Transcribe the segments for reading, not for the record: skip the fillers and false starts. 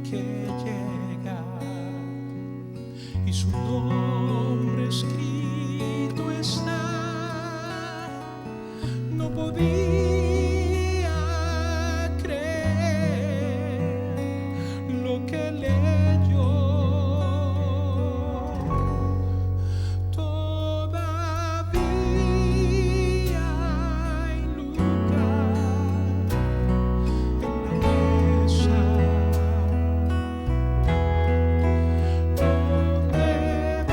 Que llega y su nombre escrito está. No podía creer lo que leyó. Todavía hay lugar en la mesa donde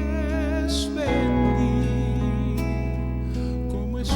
puedes venir como es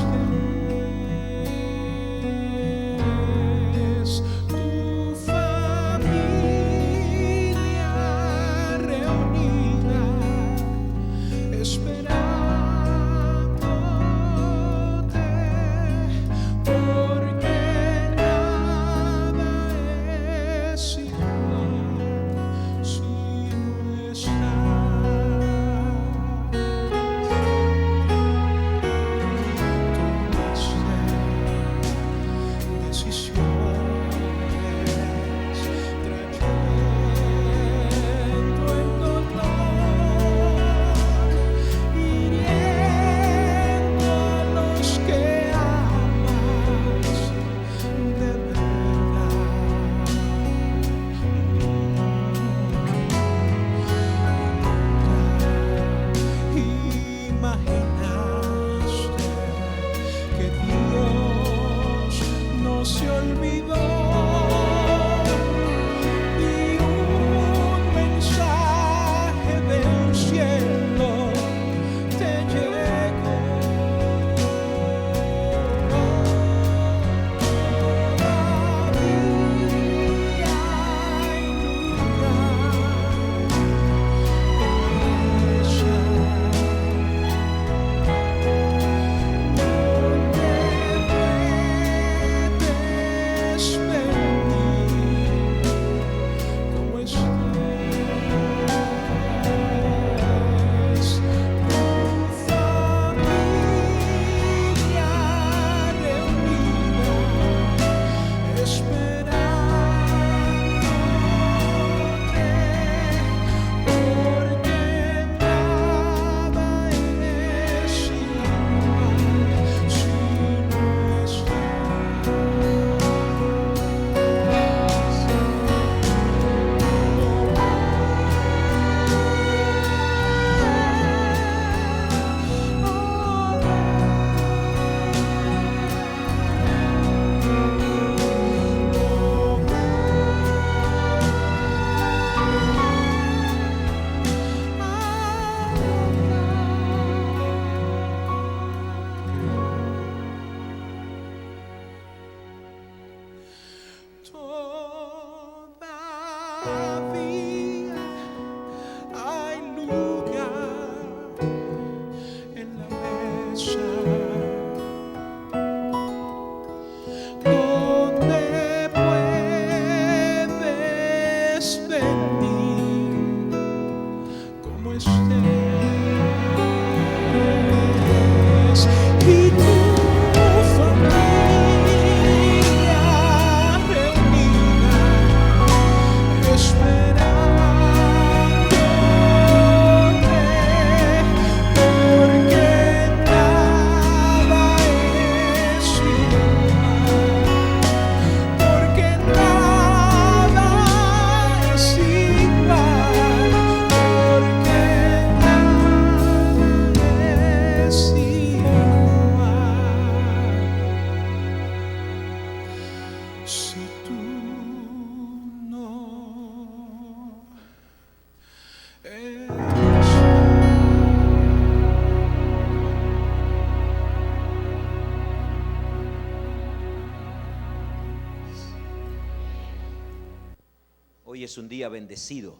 es un día bendecido.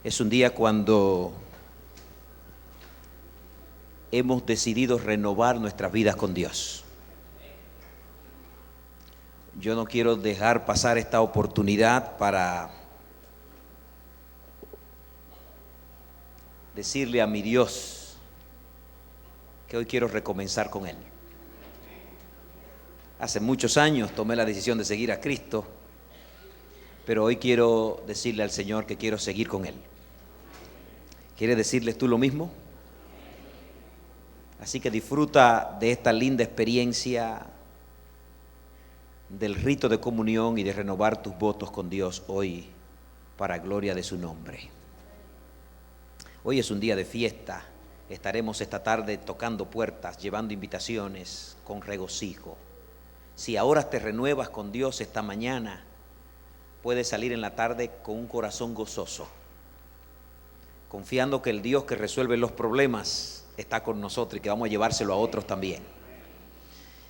Es un día cuando hemos decidido renovar nuestras vidas con Dios. Yo no quiero dejar pasar esta oportunidad para decirle a mi Dios que hoy quiero recomenzar con Él. Hace muchos años tomé la decisión de seguir a Cristo, pero hoy quiero decirle al Señor que quiero seguir con Él. ¿Quieres decirles tú lo mismo? Así que disfruta de esta linda experiencia del rito de comunión y de renovar tus votos con Dios hoy para gloria de su nombre. Hoy es un día de fiesta. Estaremos esta tarde tocando puertas, llevando invitaciones con regocijo. Si ahora te renuevas con Dios esta mañana, puedes salir en la tarde con un corazón gozoso, confiando que el Dios que resuelve los problemas está con nosotros y que vamos a llevárselo a otros también.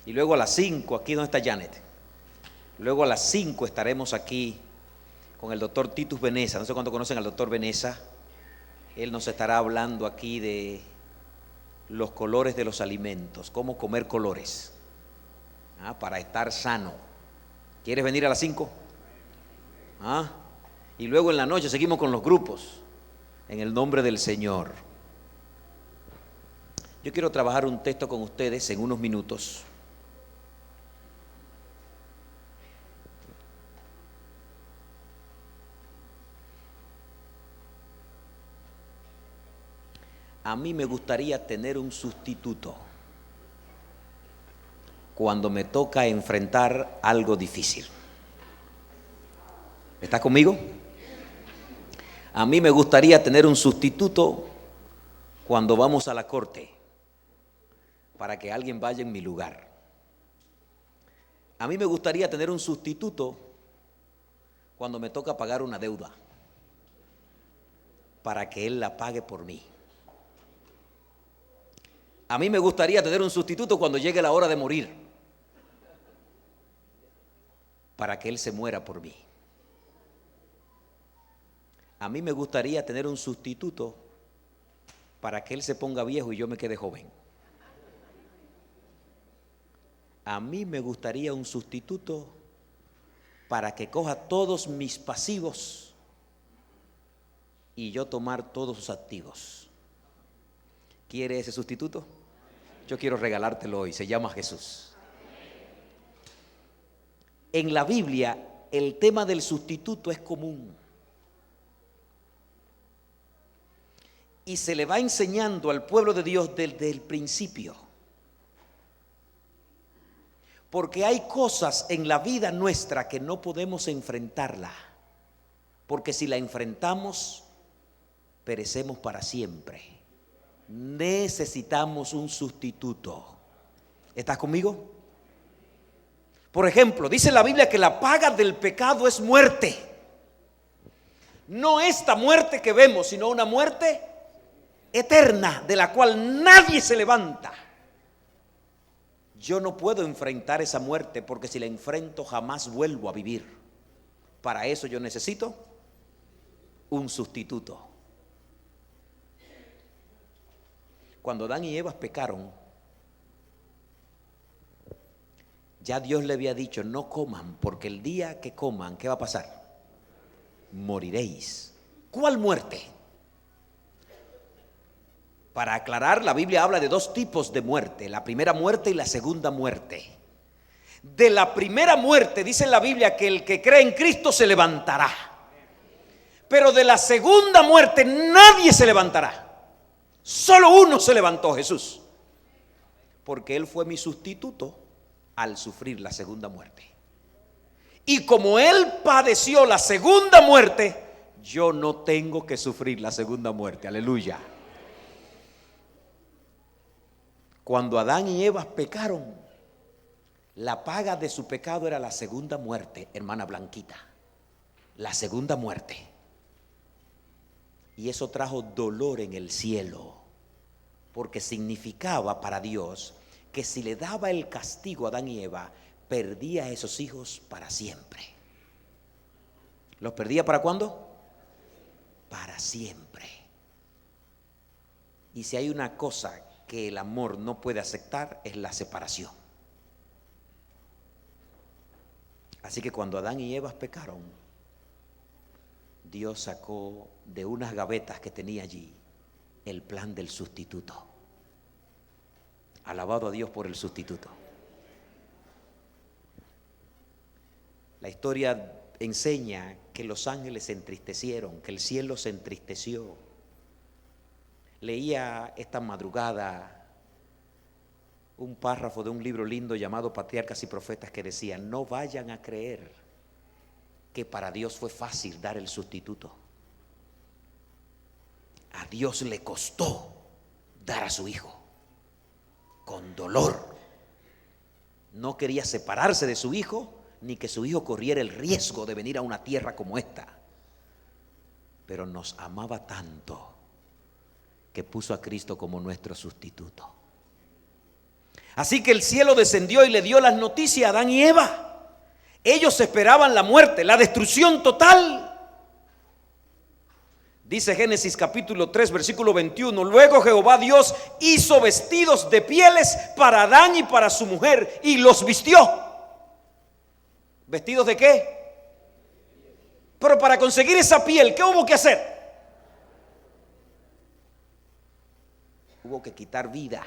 Y luego a las 5, aquí donde está Janet, luego a las 5 estaremos aquí con el doctor Titus Benesa. No sé cuánto conocen al doctor Benesa. Él nos estará hablando aquí de los colores de los alimentos, cómo comer colores para estar sano. ¿Quieres venir a las 5? Y luego en la noche seguimos con los grupos, en el nombre del Señor. Yo quiero trabajar un texto con ustedes en unos minutos. A mí me gustaría tener un sustituto cuando me toca enfrentar algo difícil. ¿Estás conmigo? A mí me gustaría tener un sustituto cuando vamos a la corte, para que alguien vaya en mi lugar. A mí me gustaría tener un sustituto cuando me toca pagar una deuda, para que Él la pague por mí. A mí me gustaría tener un sustituto cuando llegue la hora de morir, para que Él se muera por mí. A mí me gustaría tener un sustituto para que Él se ponga viejo y yo me quede joven. A mí me gustaría un sustituto para que coja todos mis pasivos y yo tomar todos sus activos. ¿Quiere ese sustituto? Yo quiero regalártelo hoy. Se llama Jesús. En la Biblia el tema del sustituto es común y se le va enseñando al pueblo de Dios desde el principio, porque hay cosas en la vida nuestra que no podemos enfrentarla, porque si la enfrentamos perecemos para siempre. Necesitamos un sustituto. ¿Estás conmigo? Por ejemplo, dice la Biblia que la paga del pecado es muerte. No esta muerte que vemos, sino una muerte eterna de la cual nadie se levanta. Yo no puedo enfrentar esa muerte, porque si la enfrento jamás vuelvo a vivir. Para eso yo necesito un sustituto. Cuando Adán y Eva pecaron, ya Dios le había dicho: no coman, porque el día que coman, ¿qué va a pasar? Moriréis. ¿Cuál muerte? Para aclarar, la Biblia habla de dos tipos de muerte: la primera muerte y la segunda muerte. De la primera muerte dice la Biblia que el que cree en Cristo se levantará, pero de la segunda muerte nadie se levantará. Solo uno se levantó, Jesús, porque Él fue mi sustituto al sufrir la segunda muerte. Y como Él padeció la segunda muerte, yo no tengo que sufrir la segunda muerte. Aleluya. Cuando Adán y Eva pecaron, la paga de su pecado era la segunda muerte, hermana Blanquita, la segunda muerte. Y eso trajo dolor en el cielo, porque significaba para Dios que si le daba el castigo a Adán y Eva, perdía a esos hijos para siempre. ¿Los perdía para cuándo? Para siempre. Y si hay una cosa que el amor no puede aceptar, es la separación. Así que cuando Adán y Eva pecaron, Dios sacó de unas gavetas que tenía allí el plan del sustituto. Alabado a Dios por el sustituto. La historia enseña que los ángeles se entristecieron, que el cielo se entristeció. Leía esta madrugada un párrafo de un libro lindo llamado Patriarcas y Profetas que decía: no vayan a creer que para Dios fue fácil dar el sustituto. A Dios le costó dar a su hijo con dolor. No quería separarse de su hijo, ni que su hijo corriera el riesgo de venir a una tierra como esta. Pero nos amaba tanto que puso a Cristo como nuestro sustituto. Así que el cielo descendió y le dio las noticias a Adán y Eva. Ellos esperaban la muerte, la destrucción total. Dice Génesis capítulo 3 versículo 21: luego Jehová Dios hizo vestidos de pieles para Adán y para su mujer y los vistió. ¿Vestidos de qué? Pero para conseguir esa piel, ¿qué hubo que hacer? Hubo que quitar vida.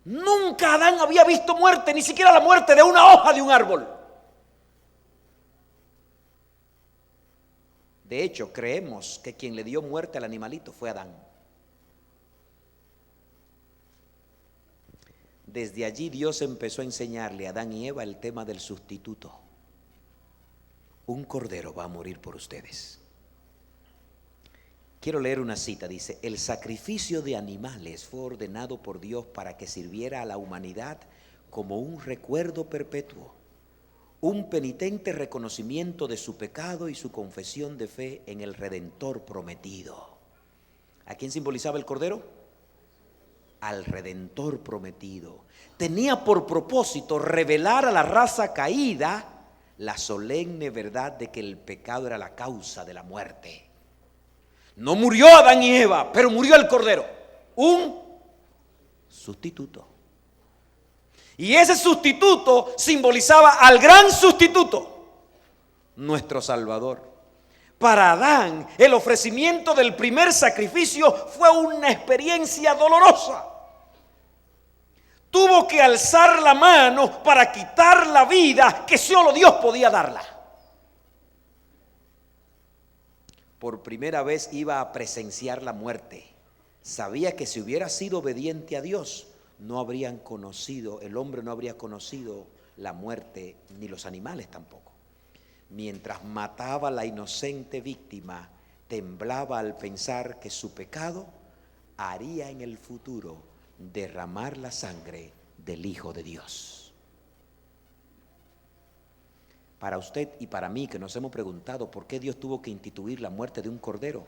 Nunca Adán había visto muerte, ni siquiera la muerte de una hoja de un árbol. De hecho, creemos que quien le dio muerte al animalito fue Adán. Desde allí Dios empezó a enseñarle a Adán y Eva el tema del sustituto. Un cordero va a morir por ustedes. Quiero leer una cita, dice: el sacrificio de animales fue ordenado por Dios para que sirviera a la humanidad como un recuerdo perpetuo, un penitente reconocimiento de su pecado y su confesión de fe en el Redentor prometido. ¿A quién simbolizaba el cordero? Al Redentor prometido. Tenía por propósito revelar a la raza caída la solemne verdad de que el pecado era la causa de la muerte. No murió Adán y Eva, pero murió el cordero, un sustituto. Y ese sustituto simbolizaba al gran sustituto, nuestro Salvador. Para Adán, el ofrecimiento del primer sacrificio fue una experiencia dolorosa. Tuvo que alzar la mano para quitar la vida que solo Dios podía darla. Por primera vez iba a presenciar la muerte. Sabía que si hubiera sido obediente a Dios, no habrían conocido, el hombre no habría conocido la muerte, ni los animales tampoco. Mientras mataba a la inocente víctima, temblaba al pensar que su pecado haría en el futuro derramar la sangre del Hijo de Dios. Para usted y para mí, que nos hemos preguntado por qué Dios tuvo que instituir la muerte de un cordero,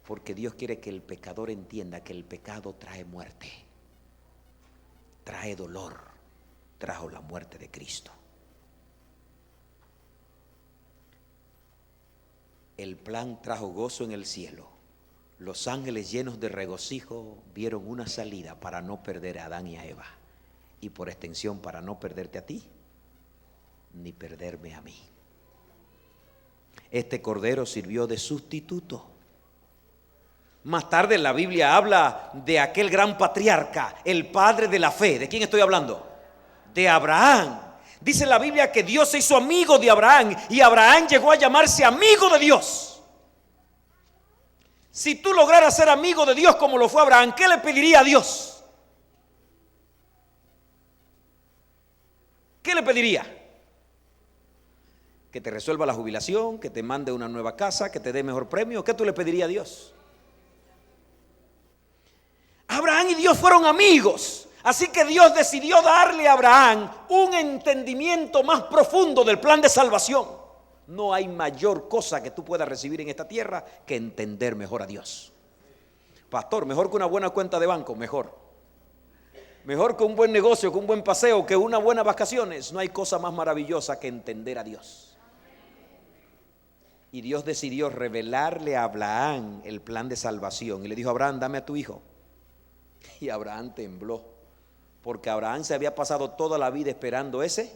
porque Dios quiere que el pecador entienda que el pecado trae muerte, trae dolor, trajo la muerte de Cristo. El plan trajo gozo en el cielo. Los ángeles llenos de regocijo vieron una salida para no perder a Adán y a Eva, y por extensión para no perderte a ti, ni perderme a mí. Este cordero sirvió de sustituto. Más tarde la Biblia habla de aquel gran patriarca, el padre de la fe. ¿De quién estoy hablando? De Abraham. Dice la Biblia que Dios se hizo amigo de Abraham y Abraham llegó a llamarse amigo de Dios. Si tú lograras ser amigo de Dios como lo fue Abraham, ¿qué le pediría a Dios? ¿Qué le pediría? Que te resuelva la jubilación, que te mande una nueva casa, que te dé mejor premio. ¿Qué tú le pedirías a Dios? Abraham y Dios fueron amigos. Así que Dios decidió darle a Abraham un entendimiento más profundo del plan de salvación. No hay mayor cosa que tú puedas recibir en esta tierra que entender mejor a Dios. Pastor, mejor que una buena cuenta de banco, mejor. Mejor que un buen negocio, que un buen paseo, que una buena vacaciones. No hay cosa más maravillosa que entender a Dios. Y Dios decidió revelarle a Abraham el plan de salvación. Y le dijo: Abraham, dame a tu hijo. Y Abraham tembló, porque Abraham se había pasado toda la vida esperando ese,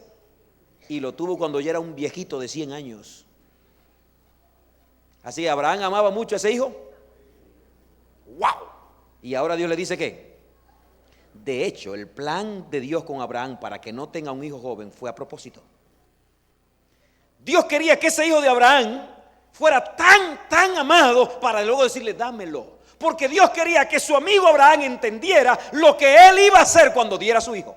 y lo tuvo cuando ya era un viejito de 100 años. Así Abraham amaba mucho a ese hijo. ¡Wow! Y ahora Dios le dice que, de hecho, el plan de Dios con Abraham para que no tenga un hijo joven fue a propósito. Dios quería que ese hijo de Abraham fuera tan amado para luego decirle: dámelo. Porque Dios quería que su amigo Abraham entendiera lo que él iba a hacer cuando diera a su hijo.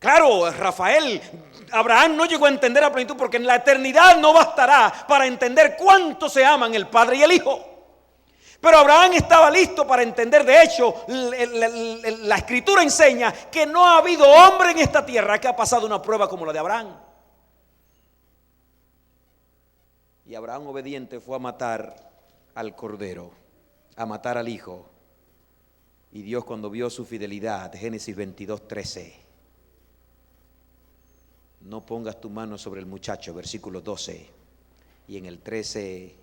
Claro, Abraham no llegó a entender a plenitud, porque en la eternidad no bastará para entender cuánto se aman el padre y el hijo. Pero Abraham estaba listo para entender. De hecho, la escritura enseña que no ha habido hombre en esta tierra que ha pasado una prueba como la de Abraham. Y Abraham, obediente, fue a matar al cordero, a matar al hijo. Y Dios, cuando vio su fidelidad, Génesis 22:13, no pongas tu mano sobre el muchacho, versículo 12. Y en el 13,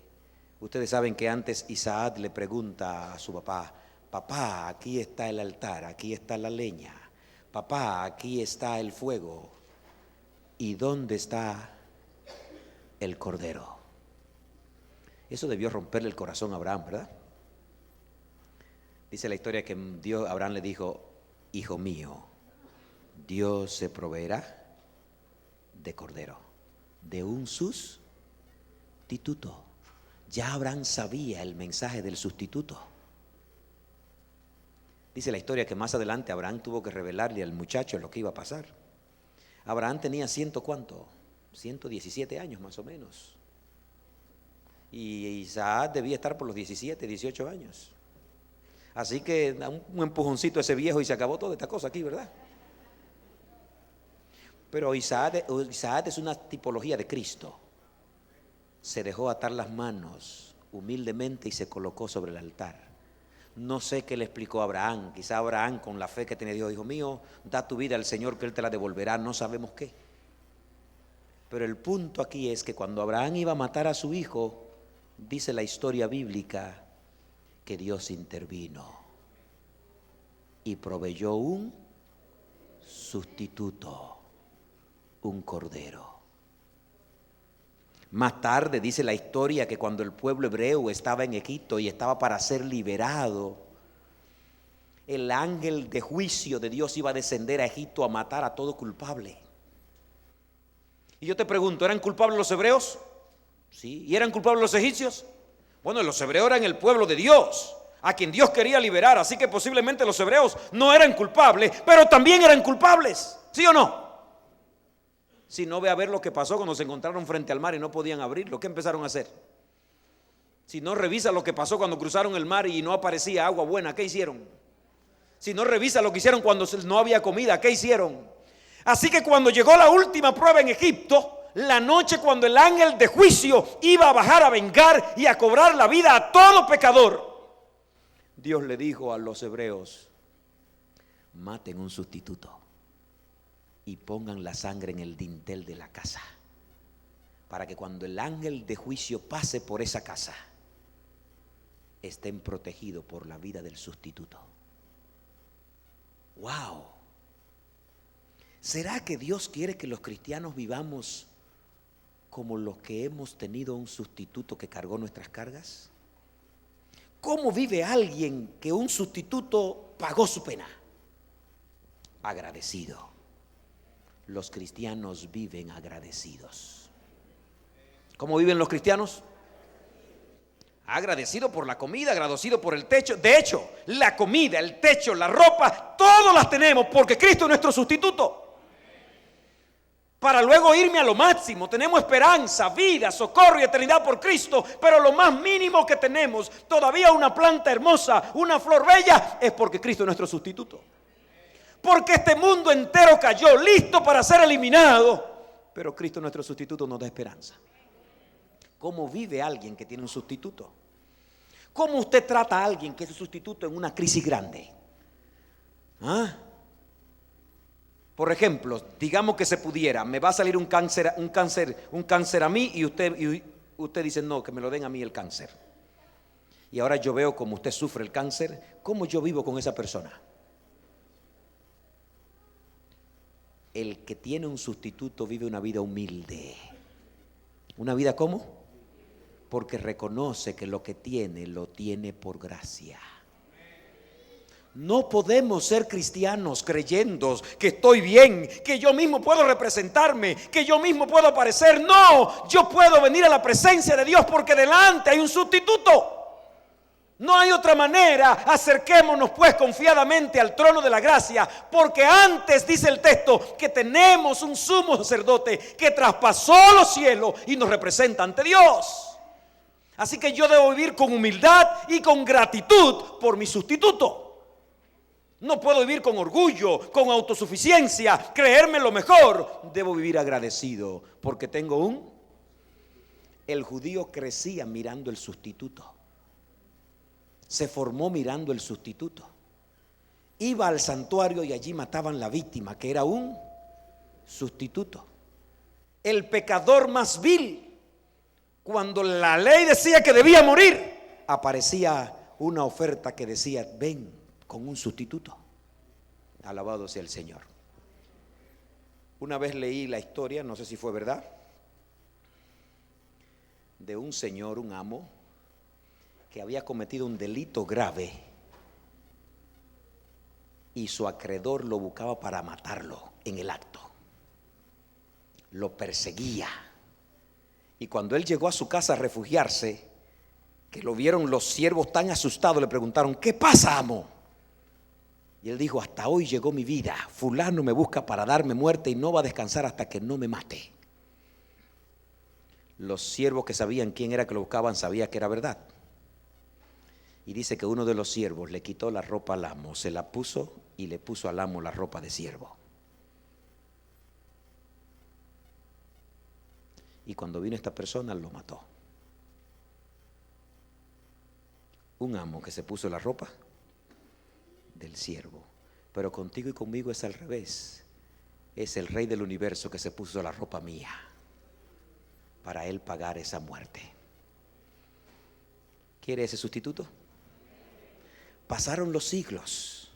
ustedes saben que antes Isaac le pregunta a su papá: papá, aquí está el altar, aquí está la leña, papá, aquí está el fuego, ¿y dónde está el cordero? Eso debió romperle el corazón a Abraham, ¿verdad? Dice la historia que Abraham le dijo: hijo mío, Dios se proveerá de cordero, de un sustituto. Ya Abraham sabía el mensaje del sustituto. Dice la historia que más adelante Abraham tuvo que revelarle al muchacho lo que iba a pasar. Abraham tenía 117 años más o menos. Y Isaac debía estar por los 17, 18 años. Así que un empujoncito a ese viejo y se acabó toda esta cosa aquí, ¿verdad? Pero Isaac es una tipología de Cristo. Se dejó atar las manos humildemente y se colocó sobre el altar. No sé qué le explicó a Abraham. Quizá Abraham, con la fe que tenía, dijo: hijo mío, da tu vida al Señor que Él te la devolverá. No sabemos qué. Pero el punto aquí es que cuando Abraham iba a matar a su hijo, dice la historia bíblica que Dios intervino y proveyó un sustituto, un cordero. Más tarde dice la historia que cuando el pueblo hebreo estaba en Egipto y estaba para ser liberado, el ángel de juicio de Dios iba a descender a Egipto a matar a todo culpable. Y yo te pregunto, ¿eran culpables los hebreos? Sí. ¿Y eran culpables los egipcios? Bueno, los hebreos eran el pueblo de Dios, a quien Dios quería liberar. Así que posiblemente los hebreos no eran culpables, pero también eran culpables. ¿Sí o no? Si no, ve a ver lo que pasó cuando se encontraron frente al mar y no podían abrirlo. ¿Qué empezaron a hacer? Si no, revisa lo que pasó cuando cruzaron el mar y no aparecía agua buena. ¿Qué hicieron? Si no, revisa lo que hicieron cuando no había comida. ¿Qué hicieron? Así que cuando llegó la última prueba en Egipto, la noche cuando el ángel de juicio iba a bajar a vengar y a cobrar la vida a todo pecador, Dios le dijo a los hebreos: maten un sustituto y pongan la sangre en el dintel de la casa, para que cuando el ángel de juicio pase por esa casa, estén protegidos por la vida del sustituto. ¡Wow! ¿Será que Dios quiere que los cristianos vivamos como los que hemos tenido un sustituto que cargó nuestras cargas? ¿Cómo vive alguien que un sustituto pagó su pena? Agradecido. Los cristianos viven agradecidos. ¿Cómo viven los cristianos? Agradecido por la comida, agradecido por el techo. De hecho, la comida, el techo, la ropa, todos las tenemos porque Cristo es nuestro sustituto. Para luego irme a lo máximo, tenemos esperanza, vida, socorro y eternidad por Cristo. Pero lo más mínimo que tenemos, todavía una planta hermosa, una flor bella, es porque Cristo es nuestro sustituto. Porque este mundo entero cayó, listo para ser eliminado, pero Cristo nuestro sustituto nos da esperanza. ¿Cómo vive alguien que tiene un sustituto? ¿Cómo usted trata a alguien que es su sustituto en una crisis grande? ¿Ah? Por ejemplo, digamos que se pudiera, me va a salir un cáncer a mí y usted dice, no, que me lo den a mí el cáncer. Y ahora yo veo cómo usted sufre el cáncer, cómo yo vivo con esa persona. El que tiene un sustituto vive una vida humilde. ¿Una vida cómo? Porque reconoce que lo que tiene, lo tiene por gracia. No podemos ser cristianos creyendo que estoy bien, que yo mismo puedo representarme, que yo mismo puedo aparecer. No, yo puedo venir a la presencia de Dios porque delante hay un sustituto. No hay otra manera. Acerquémonos pues confiadamente al trono de la gracia, porque antes dice el texto que tenemos un sumo sacerdote que traspasó los cielos y nos representa ante Dios. Así que yo debo vivir con humildad y con gratitud por mi sustituto. No puedo vivir con orgullo, con autosuficiencia, creerme lo mejor. Debo vivir agradecido porque tengo El judío crecía mirando el sustituto. Se formó mirando el sustituto. Iba al santuario y allí mataban la víctima, que era un sustituto. El pecador más vil, cuando la ley decía que debía morir, aparecía una oferta que decía, ven con un sustituto. Alabado sea el Señor. Una vez leí la historia, no sé si fue verdad, de un señor, un amo, que había cometido un delito grave y su acreedor lo buscaba para matarlo en el acto. Lo perseguía. Y cuando él llegó a su casa a refugiarse, que lo vieron los siervos tan asustados, le preguntaron, ¿qué pasa, amo? Y él dijo, hasta hoy llegó mi vida. Fulano me busca para darme muerte y no va a descansar hasta que no me mate. Los siervos que sabían quién era que lo buscaban sabían que era verdad. Y dice que uno de los siervos le quitó la ropa al amo, se la puso y le puso al amo la ropa de siervo. Y cuando vino esta persona lo mató. Un amo que se puso la ropa del siervo. Pero contigo y conmigo es al revés. Es el Rey del universo que se puso la ropa mía para él pagar esa muerte. ¿Quiere ese sustituto? Pasaron los siglos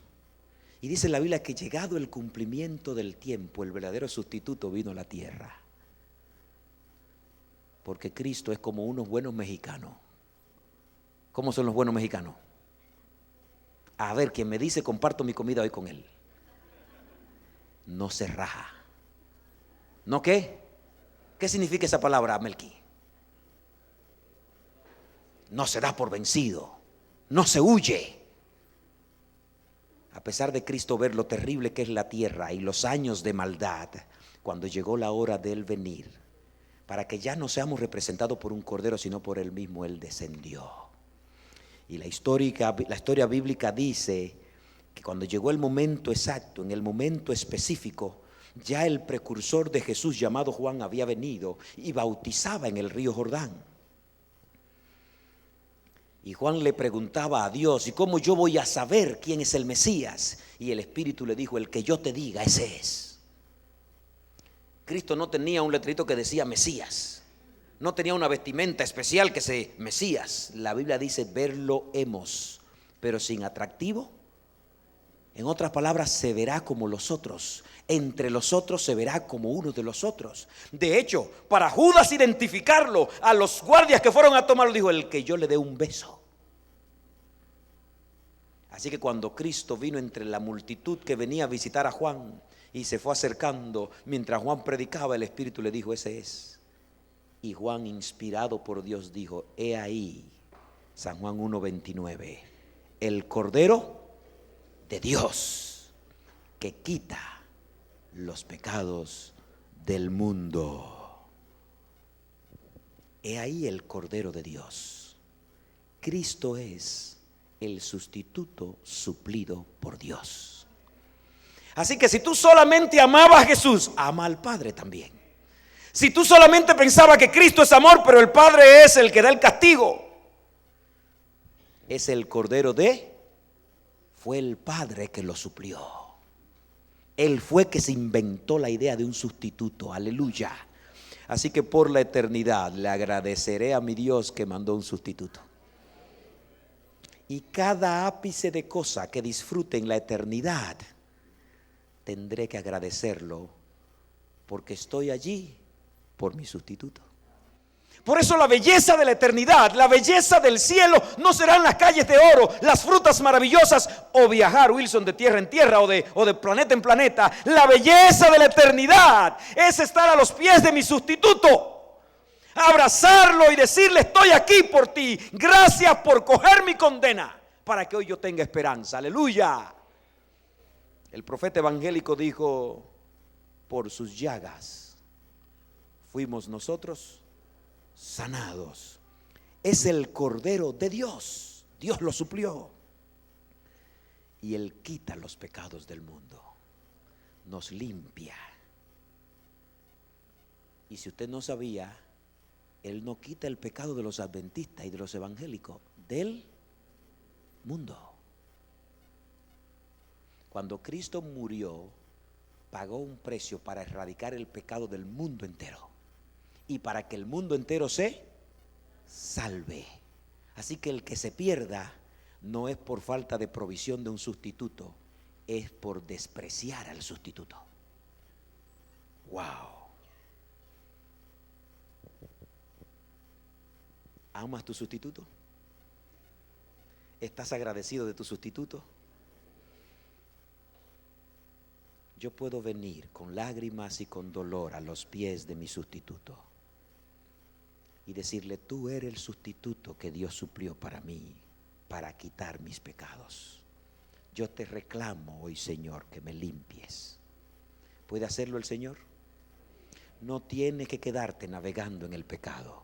y dice la Biblia que llegado el cumplimiento del tiempo, el verdadero sustituto vino a la tierra. Porque Cristo es como unos buenos mexicanos. ¿Cómo son los buenos mexicanos? A ver, quien me dice comparto mi comida hoy con él. No se raja. ¿No qué? ¿Qué significa esa palabra, Melqui? No se da por vencido. No se huye. A pesar de Cristo ver lo terrible que es la tierra y los años de maldad, cuando llegó la hora de él venir, para que ya no seamos representados por un cordero, sino por él mismo, él descendió. Y la historia bíblica dice que cuando llegó el momento exacto, en el momento específico, ya el precursor de Jesús llamado Juan había venido y bautizaba en el río Jordán. Y Juan le preguntaba a Dios, ¿y cómo yo voy a saber quién es el Mesías? Y el Espíritu le dijo, el que yo te diga, ese es. Cristo no tenía un letrito que decía Mesías. No tenía una vestimenta especial que se Mesías. La Biblia dice verlo hemos, pero sin atractivo. En otras palabras, se verá como los otros. Entre los otros se verá como uno de los otros. De hecho, para Judas identificarlo, a los guardias que fueron a tomarlo, dijo, el que yo le dé un beso. Así que cuando Cristo vino entre la multitud que venía a visitar a Juan y se fue acercando, mientras Juan predicaba, el Espíritu le dijo, ese es. Y Juan, inspirado por Dios, dijo, he ahí, San Juan 1:29, el Cordero de Dios que quita los pecados del mundo. He ahí el Cordero de Dios. Cristo es el sustituto suplido por Dios. Así que si tú solamente amabas a Jesús, ama al Padre también. Si tú solamente pensabas que Cristo es amor, pero el Padre es el que da el castigo, es el Cordero fue el Padre que lo suplió. Él fue que se inventó la idea de un sustituto. Aleluya. Así que por la eternidad le agradeceré a mi Dios que mandó un sustituto. Y cada ápice de cosa que disfrute en la eternidad, tendré que agradecerlo porque estoy allí por mi sustituto. Por eso la belleza de la eternidad, la belleza del cielo no serán las calles de oro, las frutas maravillosas o viajar, Wilson, de tierra en tierra o de planeta en planeta. La belleza de la eternidad es estar a los pies de mi sustituto, abrazarlo y decirle: estoy aquí por ti, gracias por coger mi condena para que hoy yo tenga esperanza. Aleluya. El profeta evangélico dijo: por sus llagas fuimos nosotros sanados. Es el Cordero de Dios. Dios lo suplió. Y Él quita los pecados del mundo. Nos limpia. Y si usted no sabía, Él no quita el pecado de los adventistas y de los evangélicos, del mundo. Cuando Cristo murió, pagó un precio para erradicar el pecado del mundo entero. Y para que el mundo entero se salve. Así que el que se pierda no es por falta de provisión de un sustituto, es por despreciar al sustituto. Wow. ¿Amas tu sustituto? ¿Estás agradecido de tu sustituto? Yo puedo venir con lágrimas y con dolor a los pies de mi sustituto y decirle: tú eres el sustituto que Dios suplió para mí, para quitar mis pecados. Yo te reclamo hoy, Señor, que me limpies. ¿Puede hacerlo el Señor? No tienes que quedarte navegando en el pecado.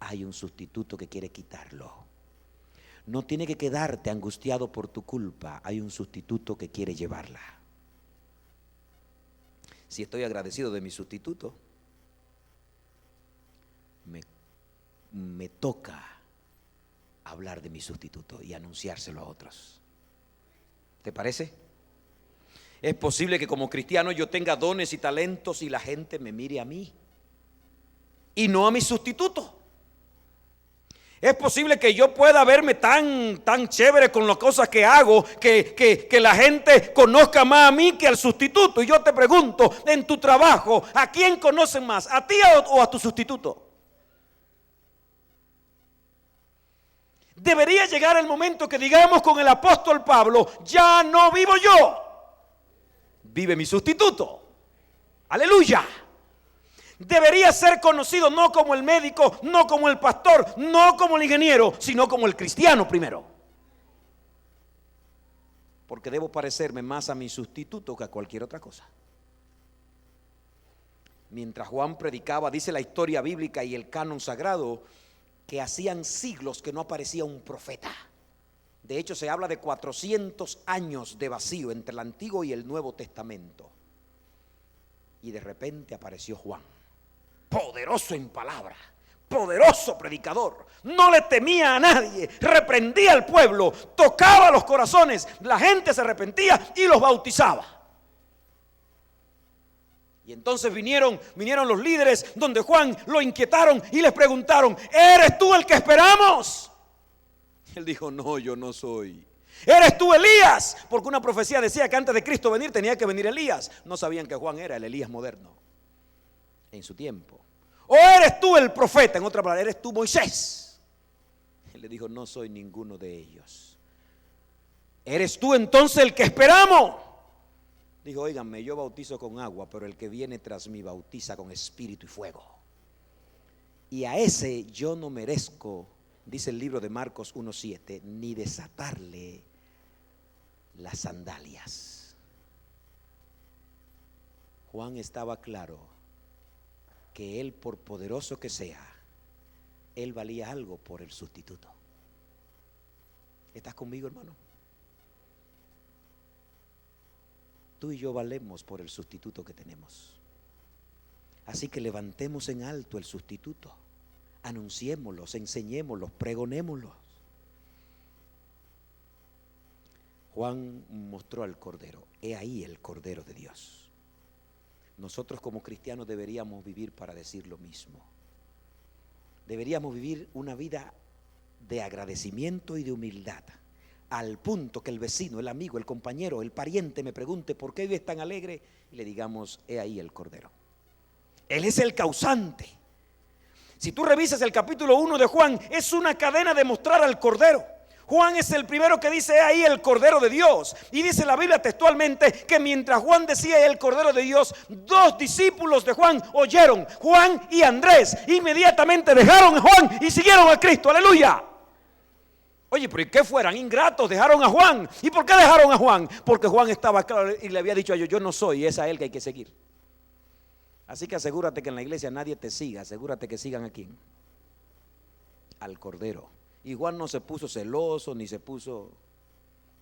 Hay un sustituto que quiere quitarlo. No tienes que quedarte angustiado por tu culpa. Hay un sustituto que quiere llevarla. Si estoy agradecido de mi sustituto, me toca hablar de mi sustituto y anunciárselo a otros. ¿Te parece? Es posible que como cristiano yo tenga dones y talentos y la gente me mire a mí y no a mi sustituto. Es posible que yo pueda verme tan chévere con las cosas que hago, que la gente conozca más a mí que al sustituto. Y yo te pregunto, en tu trabajo, ¿a quién conocen más? ¿A ti o a tu sustituto? Debería llegar el momento que digamos con el apóstol Pablo: ya no vivo yo, vive mi sustituto. Aleluya. Debería ser conocido no como el médico, no como el pastor, no como el ingeniero, sino como el cristiano primero. Porque debo parecerme más a mi sustituto que a cualquier otra cosa. Mientras Juan predicaba, dice la historia bíblica y el canon sagrado, que hacían siglos que no aparecía un profeta. De hecho, se habla de 400 años de vacío entre el Antiguo y el Nuevo Testamento. Y de repente apareció Juan, poderoso en palabra, poderoso predicador, no le temía a nadie, reprendía al pueblo, tocaba los corazones, la gente se arrepentía y los bautizaba. Y entonces vinieron los líderes donde Juan lo inquietaron y les preguntaron: ¿eres tú el que esperamos? Él dijo: no, yo no soy. ¿Eres tú Elías? Porque una profecía decía que antes de Cristo venir tenía que venir Elías. No sabían que Juan era el Elías moderno en su tiempo. ¿O eres tú el profeta? En otra palabra, ¿eres tú Moisés? Él le dijo: no soy ninguno de ellos. ¿Eres tú entonces el que esperamos? Dijo: óiganme, yo bautizo con agua, pero el que viene tras mí bautiza con espíritu y fuego. Y a ese yo no merezco, dice el libro de Marcos 1:7, ni desatarle las sandalias. Juan estaba claro que él, por poderoso que sea, él valía algo por el sustituto. ¿Estás conmigo, hermano? Tú y yo valemos por el sustituto que tenemos. Así que levantemos en alto el sustituto, anunciémoslos, enseñémoslos, pregonémoslos. Juan mostró al Cordero. He ahí el Cordero de Dios. Nosotros como cristianos deberíamos vivir para decir lo mismo. Deberíamos vivir una vida de agradecimiento y de humildad, al punto que el vecino, el amigo, el compañero, el pariente me pregunte ¿por qué vives tan alegre? Y le digamos, he ahí el Cordero. Él es el causante. Si tú revisas el capítulo 1 de Juan, es una cadena de mostrar al Cordero. Juan es el primero que dice, he ahí el Cordero de Dios. Y dice la Biblia textualmente que mientras Juan decía el Cordero de Dios, dos discípulos de Juan oyeron, Juan y Andrés. Inmediatamente dejaron a Juan y siguieron a Cristo. Aleluya. Oye, pero ¿y qué fueran? Ingratos, dejaron a Juan. ¿Y por qué dejaron a Juan? Porque Juan estaba claro y le había dicho a ellos, yo no soy, es a él que hay que seguir. Así que asegúrate que en la iglesia nadie te siga, asegúrate que sigan a quién, al Cordero. Y Juan no se puso celoso ni se puso.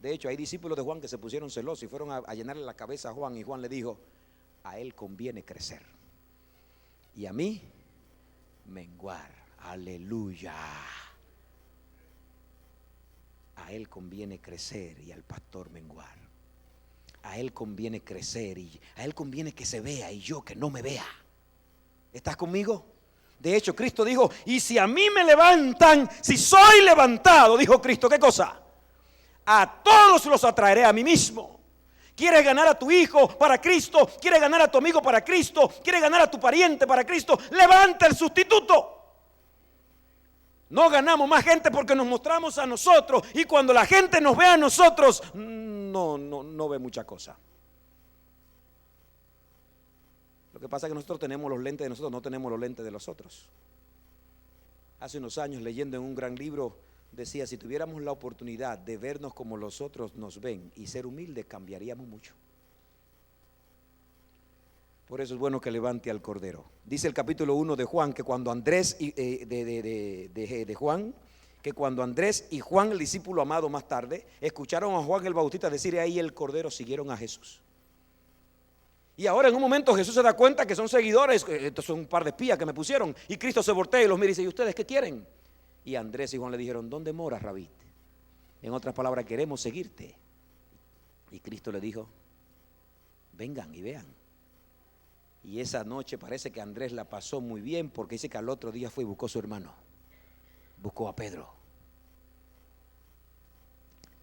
De hecho hay discípulos de Juan que se pusieron celosos y fueron a llenarle la cabeza a Juan. Y Juan le dijo, a él conviene crecer y a mí menguar. Aleluya. A él conviene crecer y al pastor menguar. A él conviene crecer y a él conviene que se vea y yo que no me vea. ¿Estás conmigo? De hecho, Cristo dijo, y si a mí me levantan, si soy levantado, dijo Cristo, ¿qué cosa? A todos los atraeré a mí mismo. ¿Quieres ganar a tu hijo para Cristo? ¿Quieres ganar a tu amigo para Cristo? ¿Quieres ganar a tu pariente para Cristo? Levanta el sustituto. No ganamos más gente porque nos mostramos a nosotros. Y cuando la gente nos ve a nosotros, no ve mucha cosa. Lo que pasa es que nosotros tenemos los lentes de nosotros, no tenemos los lentes de los otros. Hace unos años, leyendo en un gran libro, decía, si tuviéramos la oportunidad de vernos como los otros nos ven y ser humildes, cambiaríamos mucho. Por eso es bueno que levante al Cordero. Dice el capítulo 1 de Juan que cuando Andrés de Juan, que cuando Andrés y Juan, el discípulo amado más tarde, escucharon a Juan el Bautista decir ahí el Cordero, siguieron a Jesús. Y ahora en un momento Jesús se da cuenta que son seguidores, estos son un par de espías que me pusieron, y Cristo se voltea y los mira y dice, ¿y ustedes qué quieren? Y Andrés y Juan le dijeron, ¿dónde moras, Rabí? En otras palabras, queremos seguirte. Y Cristo le dijo, vengan y vean. Y esa noche parece que Andrés la pasó muy bien, porque dice que al otro día fue y buscó a su hermano, buscó a Pedro.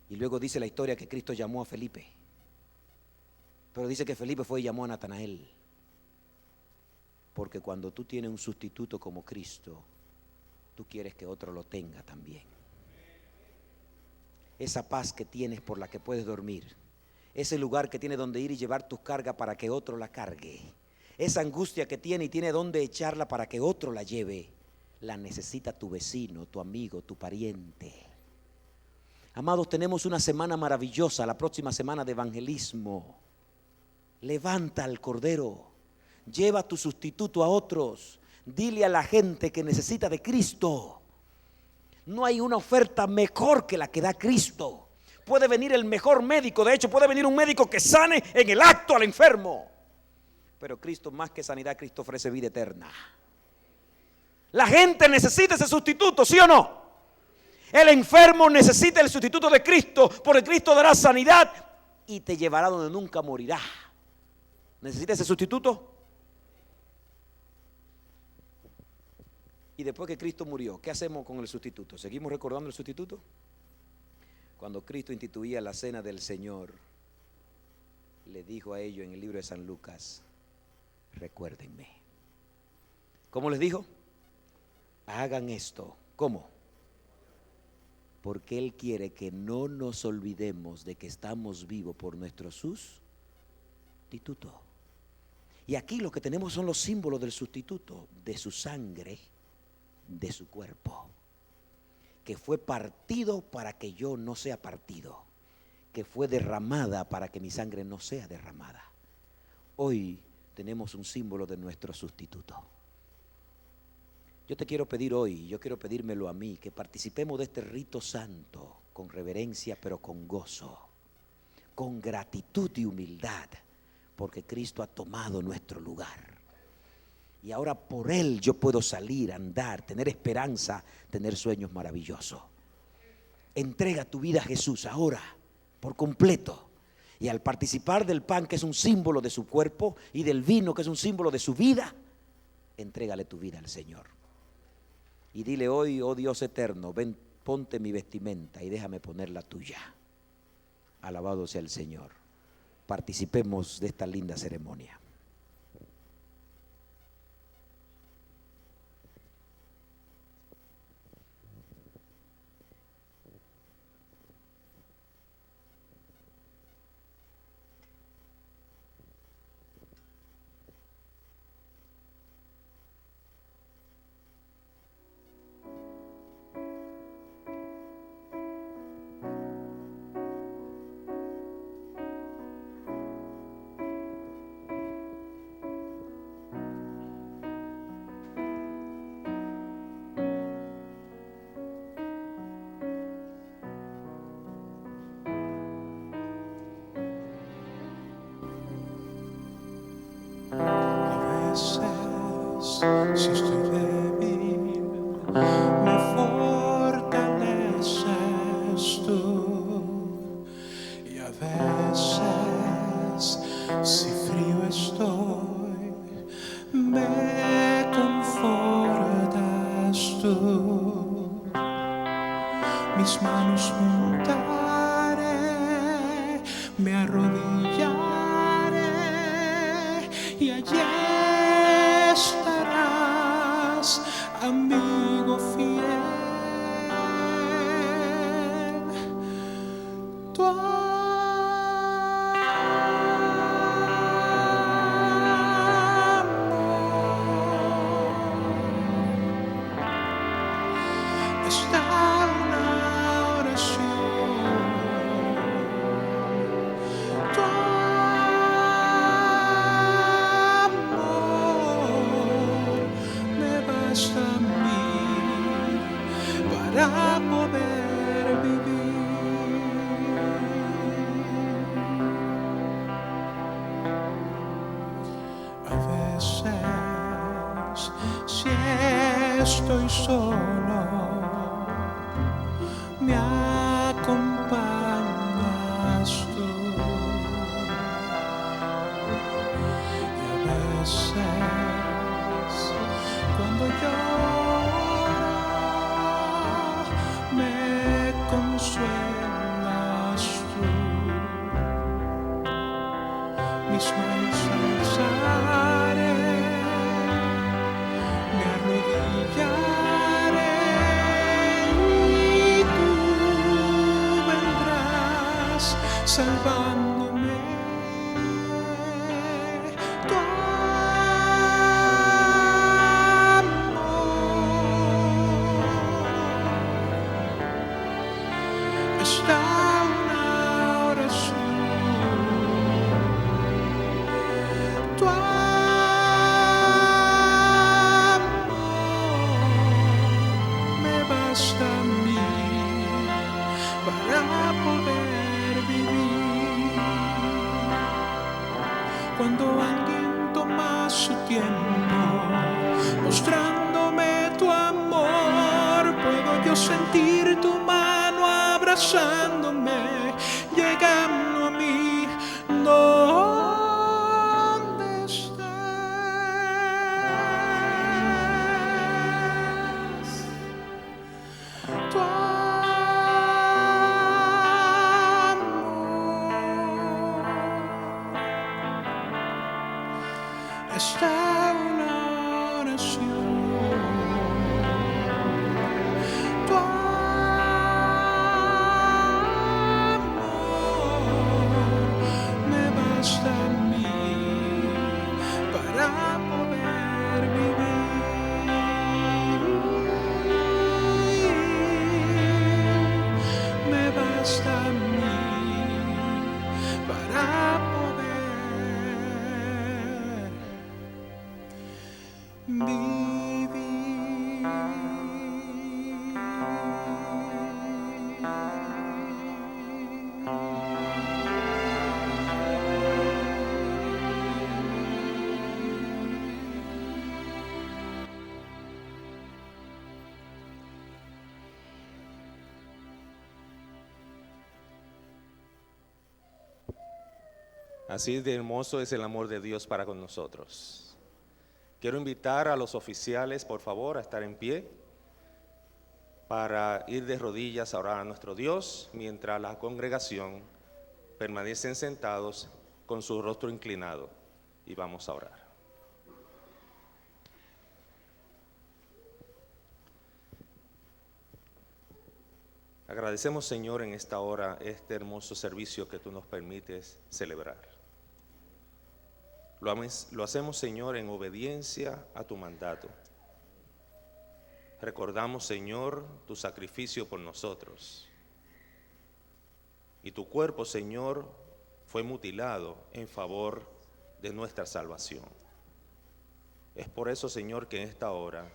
Y luego dice la historia que Cristo llamó a Felipe. Pero dice que Felipe fue y llamó a Natanael. Porque cuando tú tienes un sustituto como Cristo, tú quieres que otro lo tenga también. Esa paz que tienes por la que puedes dormir, ese lugar que tienes donde ir y llevar tus cargas para que otro la cargue, esa angustia que tiene y tiene donde echarla para que otro la lleve, la necesita tu vecino, tu amigo, tu pariente. Amados, tenemos una semana maravillosa, la próxima semana de evangelismo. Levanta al Cordero, lleva tu sustituto a otros, dile a la gente que necesita de Cristo. No hay una oferta mejor que la que da Cristo. Puede venir el mejor médico, de hecho puede venir un médico que sane en el acto al enfermo. Pero Cristo, más que sanidad, Cristo ofrece vida eterna. La gente necesita ese sustituto, ¿sí o no? El enfermo necesita el sustituto de Cristo, porque Cristo dará sanidad y te llevará donde nunca morirá. ¿Necesita ese sustituto? Y después que Cristo murió, ¿qué hacemos con el sustituto? ¿Seguimos recordando el sustituto? Cuando Cristo instituía la cena del Señor, le dijo a ellos en el libro de San Lucas, recuérdenme. ¿Cómo les dijo? Hagan esto. ¿Cómo? Porque Él quiere que no nos olvidemos de que estamos vivos por nuestro sustituto. Y aquí lo que tenemos son los símbolos del sustituto, de su sangre, de su cuerpo, que fue partido para que yo no sea partido, que fue derramada para que mi sangre no sea derramada. Hoy tenemos un símbolo de nuestro sustituto. Yo te quiero pedir hoy, yo quiero pedírmelo a mí, que participemos de este rito santo con reverencia, pero con gozo, con gratitud y humildad, porque Cristo ha tomado nuestro lugar. Y ahora por Él yo puedo salir, andar, tener esperanza, tener sueños maravillosos. Entrega tu vida a Jesús ahora, por completo. Y al participar del pan, que es un símbolo de su cuerpo, y del vino, que es un símbolo de su vida, entrégale tu vida al Señor. Y dile hoy: oh Dios eterno, ven, ponte mi vestimenta y déjame poner la tuya. Alabado sea el Señor. Participemos de esta linda ceremonia. Si estoy débil, me fortaleces tú. Y a veces, si frío estoy, me confortas tú. Mis manos juntaré, me arrodillaré y allí estarás, amigo fiel. Tu amor está una oración. Tu basta a mí para poder vivir. A veces, si estoy solo, me acompañas tú. Y a veces, cuando lloro, me consuelas tú. Mis manos alzaré, me arrodillaré y tú vendrás salvándome. Está una oración. Tu amor me basta a mí para poder vivir. Cuando alguien toma su tiempo mostrándome tu amor, puedo yo sentir tu mano abrazándome, llegando a mí donde estés. Tu amor está una oración. Tu me basta a mí para poder vivir. Me basta a mí para poder Así de hermoso es el amor de Dios para con nosotros. Quiero invitar a los oficiales, por favor, a estar en pie para ir de rodillas a orar a nuestro Dios, mientras la congregación permanecen sentados con su rostro inclinado, y vamos a orar. Agradecemos, Señor, en esta hora este hermoso servicio que tú nos permites celebrar. Lo hacemos, Señor, en obediencia a tu mandato. Recordamos, Señor, tu sacrificio por nosotros. Y tu cuerpo, Señor, fue mutilado en favor de nuestra salvación. Es por eso, Señor, que en esta hora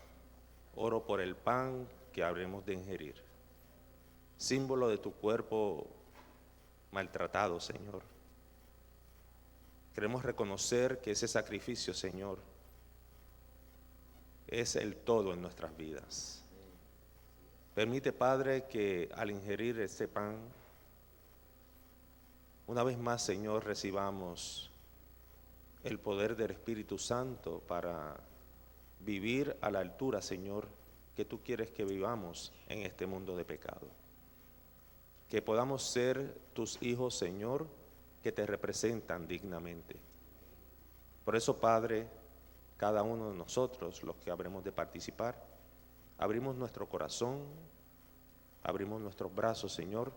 oro por el pan que habremos de ingerir, símbolo de tu cuerpo maltratado, Señor. Queremos reconocer que ese sacrificio, Señor, es el todo en nuestras vidas. Permite, Padre, que al ingerir este pan, una vez más, Señor, recibamos el poder del Espíritu Santo para vivir a la altura, Señor, que tú quieres que vivamos en este mundo de pecado. Que podamos ser tus hijos, Señor, que te representan dignamente. Por eso, Padre, cada uno de nosotros, los que habremos de participar, abrimos nuestro corazón, abrimos nuestros brazos, Señor,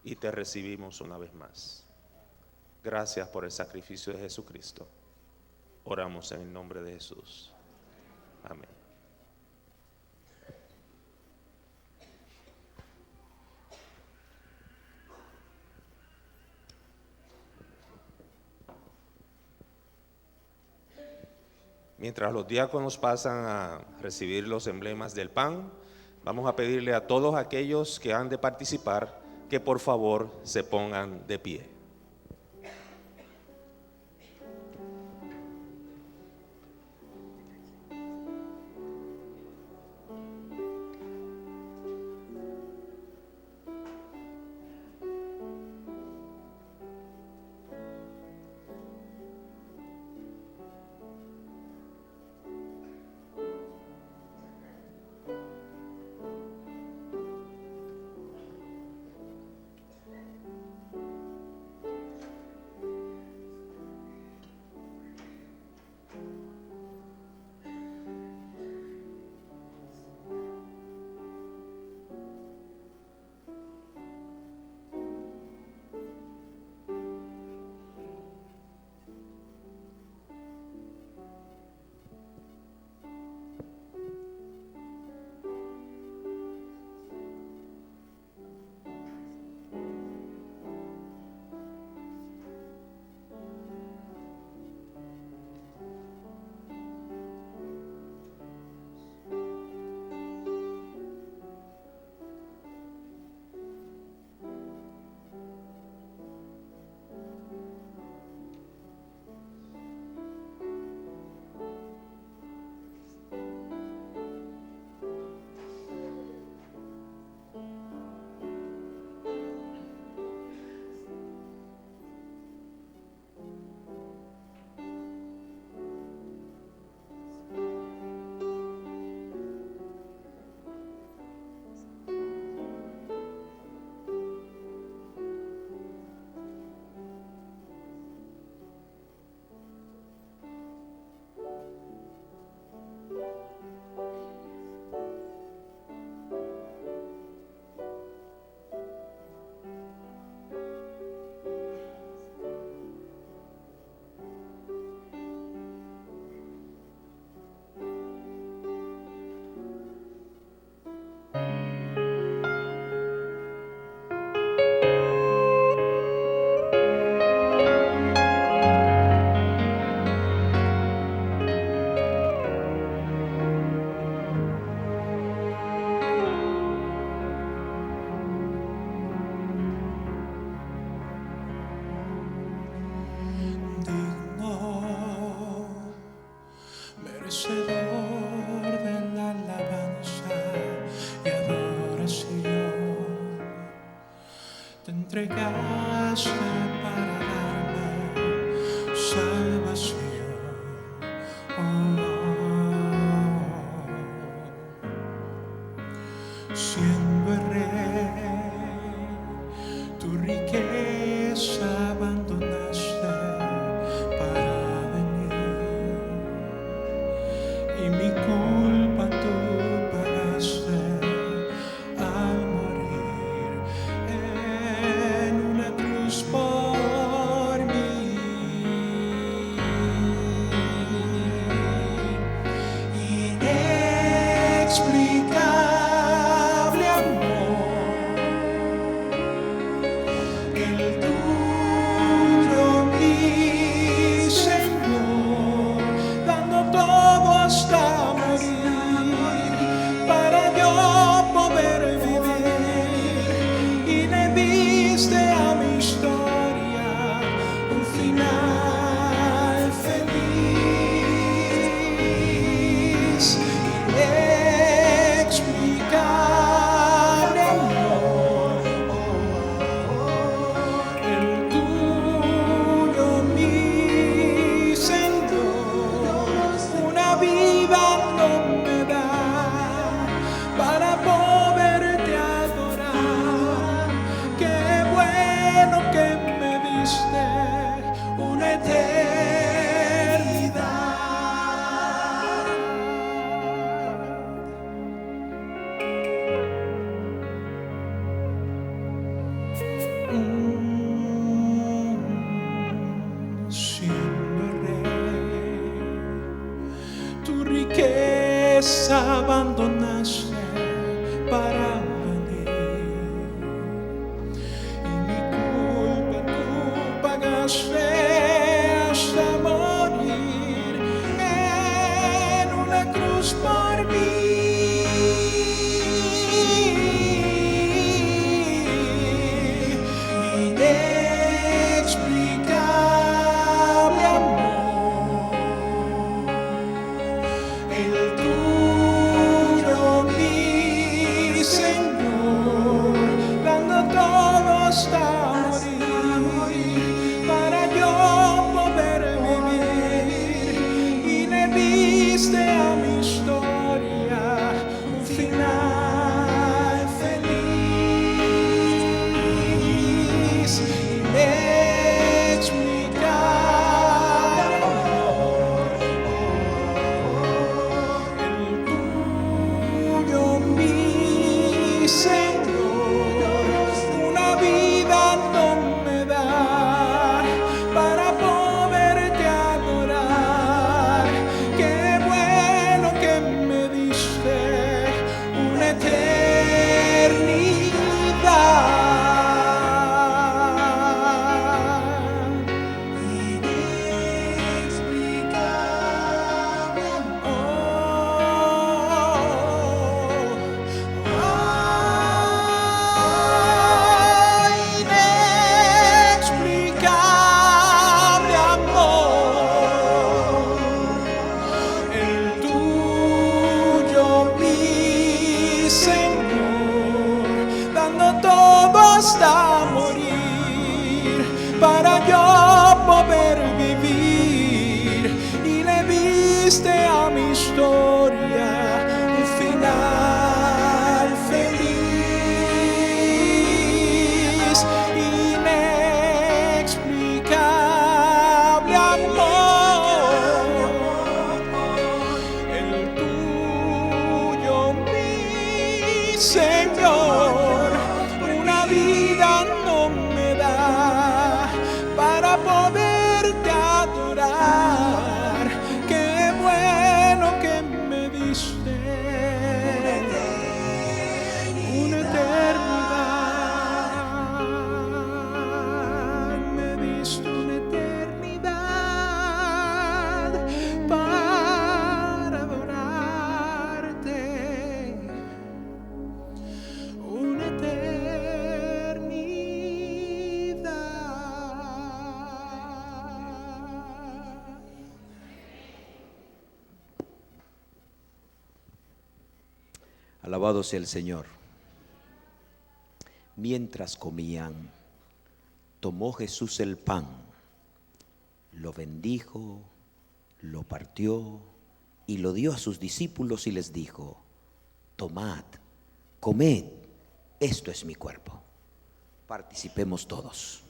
y te recibimos una vez más. Gracias por el sacrificio de Jesucristo. Oramos en el nombre de Jesús. Amén. Mientras los diáconos pasan a recibir los emblemas del pan, vamos a pedirle a todos aquellos que han de participar que por favor se pongan de pie. Entregaste para darme veces abandonaste para venir, y mi culpa tú pagaste hasta morir en una cruz por mí. Inexplicable amor, el tuyo, mi Señor, dando todo hasta morir para yo poder vivir. Y le diste a mi historia un final feliz. Inexplicable amor, el tuyo, mi Señor, una vida no me da para poderte adorar. Qué bueno que me diste una eternidad. Inexplicable inexplicable amor, el tuyo, mi Señor, dando todo hasta morir para yo poder vivir. Y le diste a mi historia un final feliz. Inexplicable amor, el tuyo, mi Señor, una vida no me da para poderte adorar. Qué bueno que me diste una eternidad, me diste una eternidad para adorarte, una eternidad. Alabado sea el Señor. Mientras comían, tomó Jesús el pan, lo bendijo, lo partió y lo dio a sus discípulos y les dijo: tomad, comed, esto es mi cuerpo. Participemos todos.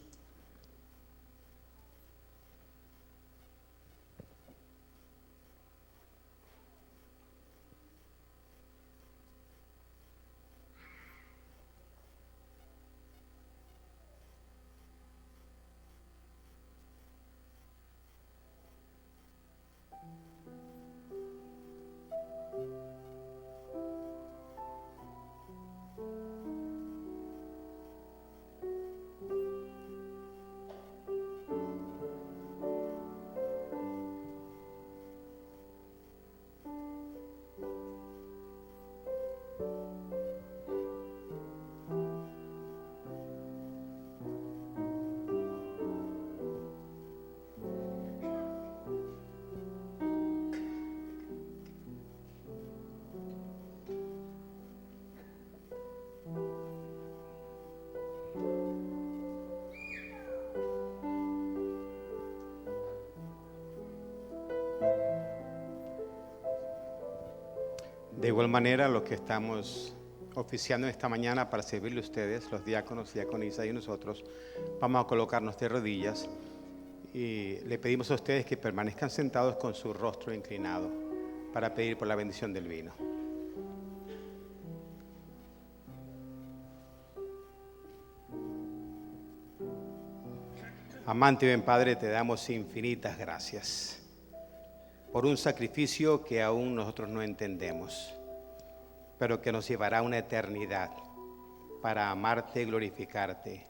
De igual manera, los que estamos oficiando esta mañana para servirle a ustedes, los diáconos, diaconisas y nosotros, vamos a colocarnos de rodillas y le pedimos a ustedes que permanezcan sentados con su rostro inclinado para pedir por la bendición del vino. Amante y buen Padre, te damos infinitas gracias por un sacrificio que aún nosotros no entendemos, pero que nos llevará a una eternidad para amarte y glorificarte.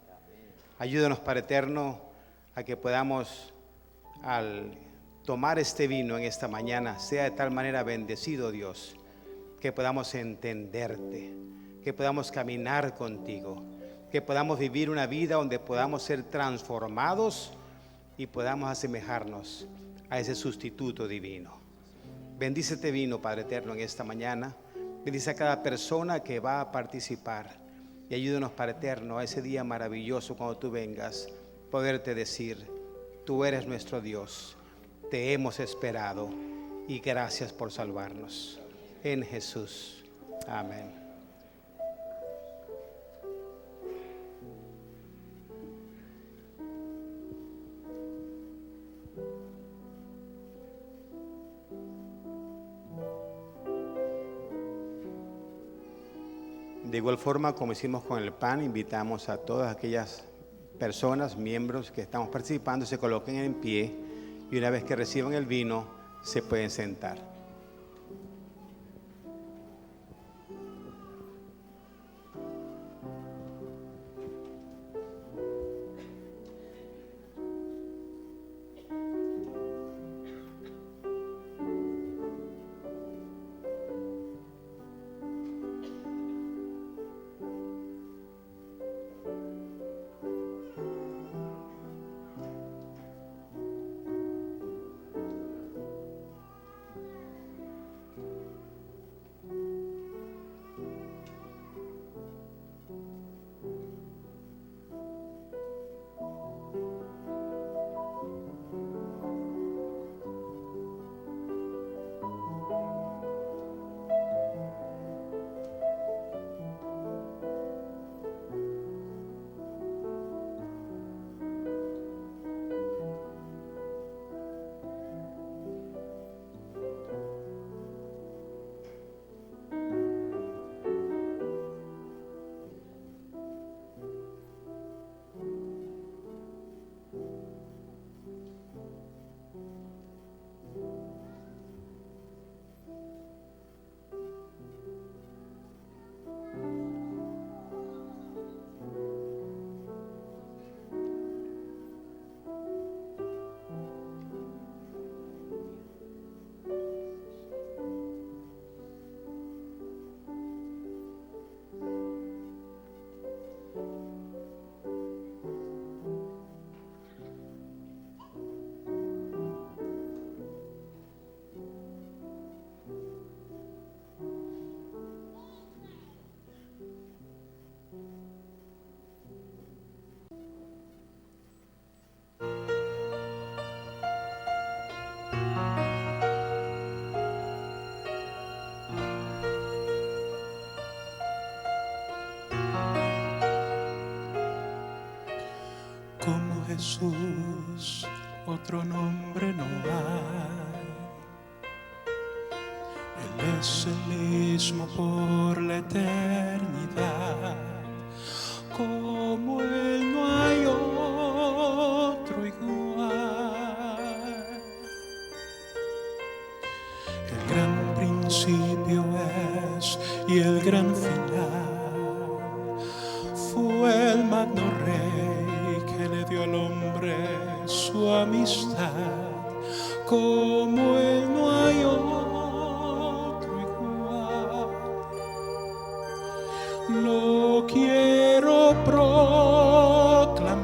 Ayúdanos, Padre eterno, a que podamos, al tomar este vino en esta mañana, sea de tal manera bendecido, Dios, que podamos entenderte, que podamos caminar contigo, que podamos vivir una vida donde podamos ser transformados y podamos asemejarnos a ese sustituto divino. Bendice este vino, Padre eterno, en esta mañana. Bendice a cada persona que va a participar y ayúdanos, Padre eterno, a ese día maravilloso cuando tú vengas, poderte decir: tú eres nuestro Dios, te hemos esperado y gracias por salvarnos. En Jesús. Amén. De igual forma, como hicimos con el pan, invitamos a todas aquellas personas, miembros que estamos participando, se coloquen en pie y una vez que reciban el vino, se pueden sentar. Como Jesús, otro nombre no hay. Él es el mismo por la eternidad. Como Él no hay otro igual. El gran principio es y el gran final. Fue el magno Rey que le dio al hombre su amistad. Como Él no hay otro igual. Lo quiero proclamar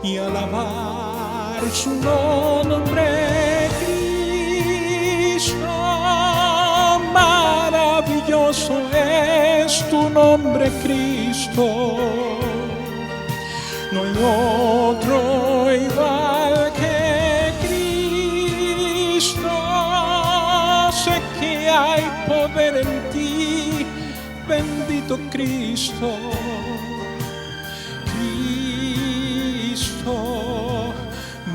y alabar su nombre, Cristo. Maravilloso es tu nombre, Cristo. No hay otro igual que Cristo. Sé que hay poder en ti, bendito Cristo. Cristo,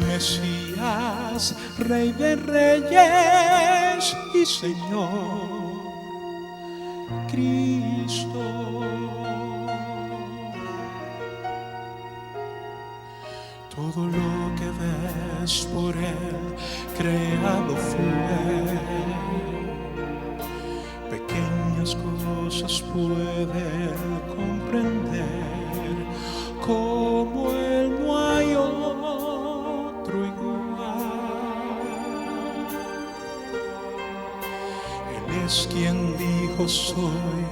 Mesías, Rey de Reyes y Señor. Cristo. Todo lo que ves por Él creado fue. Pequeñas cosas puede Él comprender, como Él no hay otro igual. Él es quien dijo soy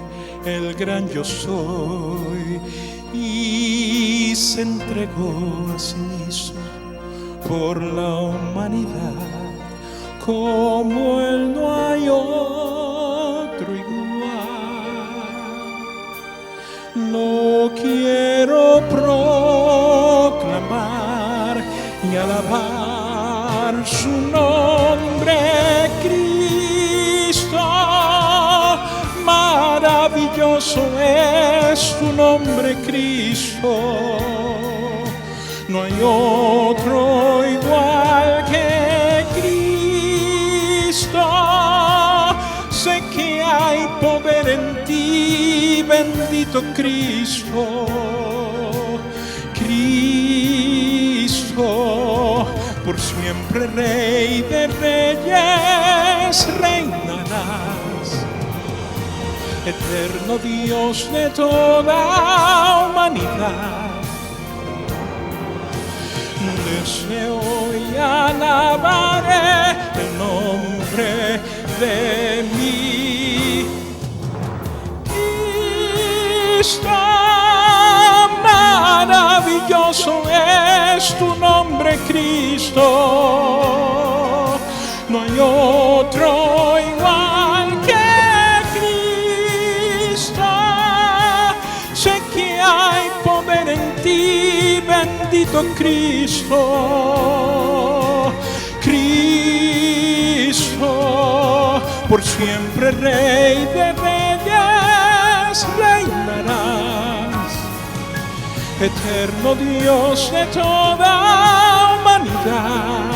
el gran yo soy, y se entregó a sí mismo por la humanidad, como Él no hay otro igual. Lo quiero proclamar y alabar su nombre, Cristo. Maravilloso es tu nombre, Cristo. No hay otro igual que Cristo. Sé que hay poder en ti, bendito Cristo. Cristo, por siempre Rey de Reyes, reinarás. Eterno Dios de toda humanidad, desde hoy alabaré el nombre de mi Cristo. Maravilloso es tu nombre, Cristo. No hay otro igual que hay poder en ti, bendito Cristo. Cristo, por siempre Rey de Reyes, reinarás. Eterno Dios de toda humanidad,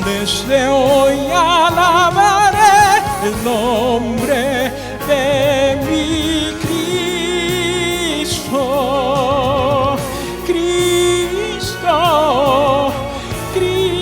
desde hoy alabaré el nombre de mi Cristo. Cristo, Cristo.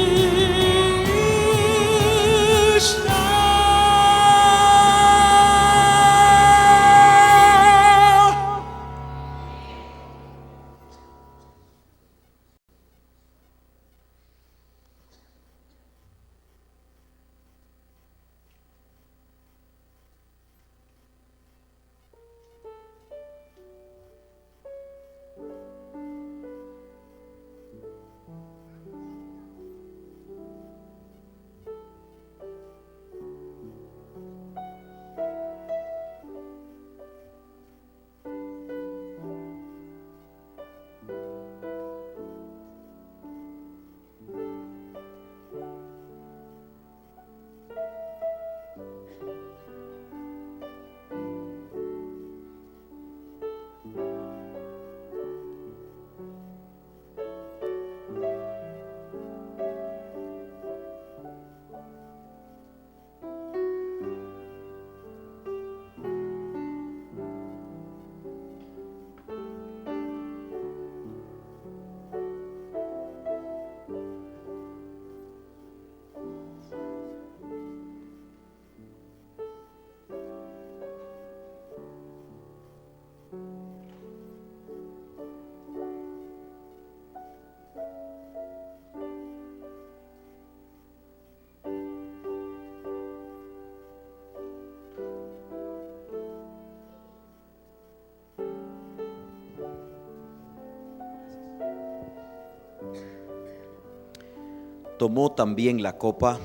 Tomó también la copa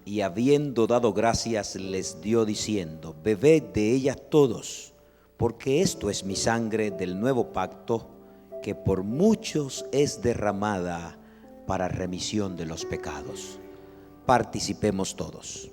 y habiendo dado gracias les dio diciendo: bebed de ella todos, porque esto es mi sangre del nuevo pacto, que por muchos es derramada para remisión de los pecados. Participemos todos.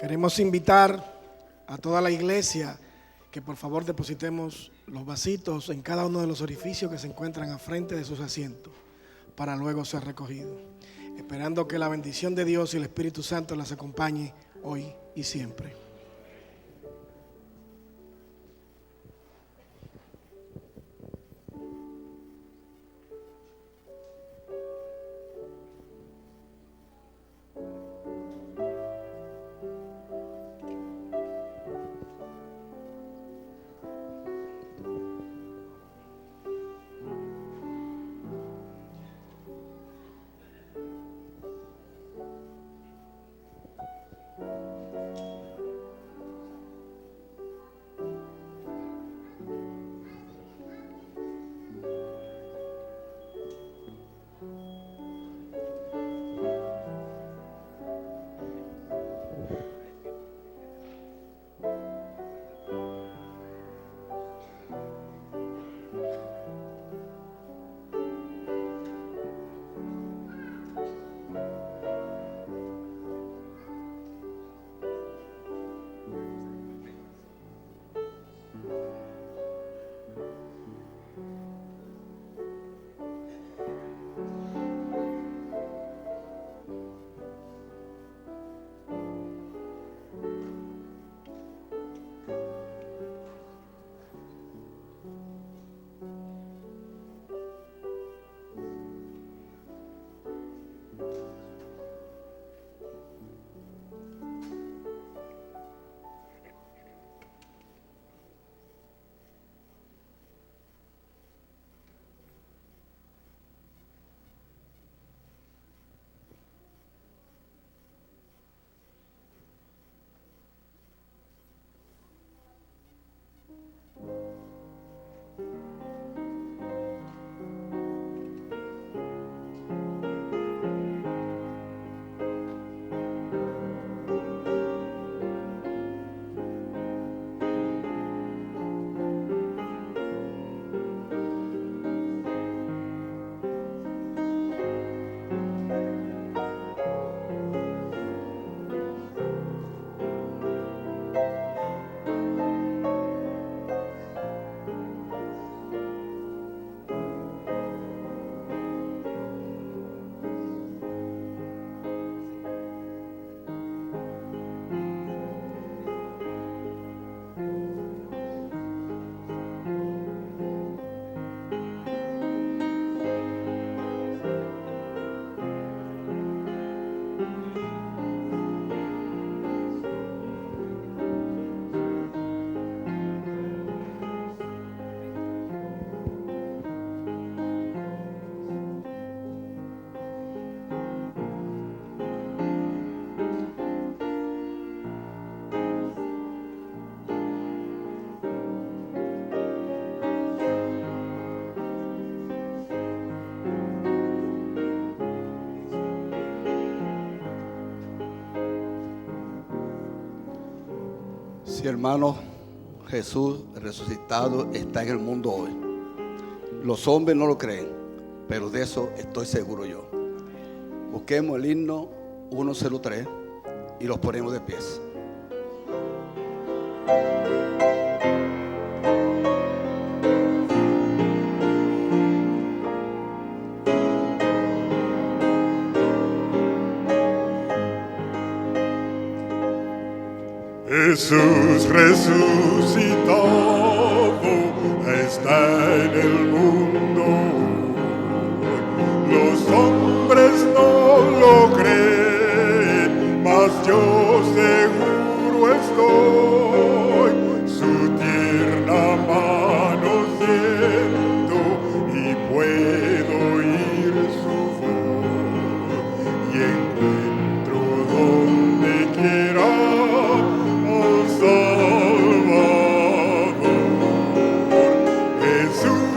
Queremos invitar a toda la iglesia que por favor depositemos los vasitos en cada uno de los orificios que se encuentran al frente de sus asientos para luego ser recogidos, esperando que la bendición de Dios y el Espíritu Santo las acompañe hoy y siempre. Sí, hermano, Jesús resucitado está en el mundo hoy. Los hombres no lo creen, pero de eso estoy seguro yo. Busquemos el himno 103 y los ponemos de pies. Jesús resucitado está en el mundo. Los hombres no lo creen, mas yo seguro estoy. Su tierna mano siento y puedo oír su voz y encuentro donde quiera Salvador. Jesús